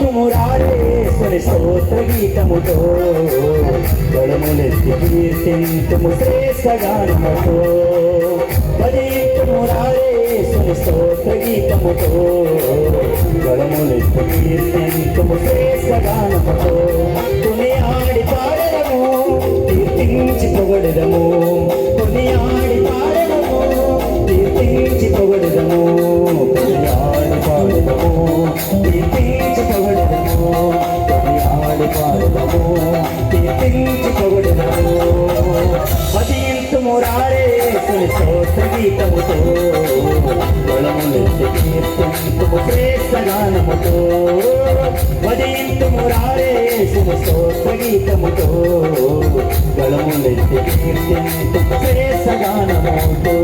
భజింతుమురారేసుని స్తోత్ర గీతముతో గళములెత్తి కీర్తింతుము శ్రేష్టగానముతో భజింతుమురారేసుని స్తోత్ర గీతముతో గళములెత్తి కీర్తింతుము శ్రేష్టగానముతో కొని ఆడి పాడెదము కీర్తించి పొగడెదము కొని ఆడి పాడెదము కీర్తించి పొగడెదము కొని ఆడి పాడెదము కీర్తించి పొగడెదము కొని ఆడి పాడెదము కీర్తించి పొగడెదము భజింతుమురారేసుని స్తోత్ర గీతముతో గళములెత్తి కీర్తింతుము శ్రేష్టగానముతో భజింతుమురారేసుని స్తోత్ర గీతముతో గళములెత్తి కీర్తింతుము శ్రేష్టగానముతో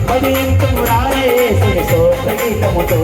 భజింతుమురారేసుని స్తోత్ర గీతముతో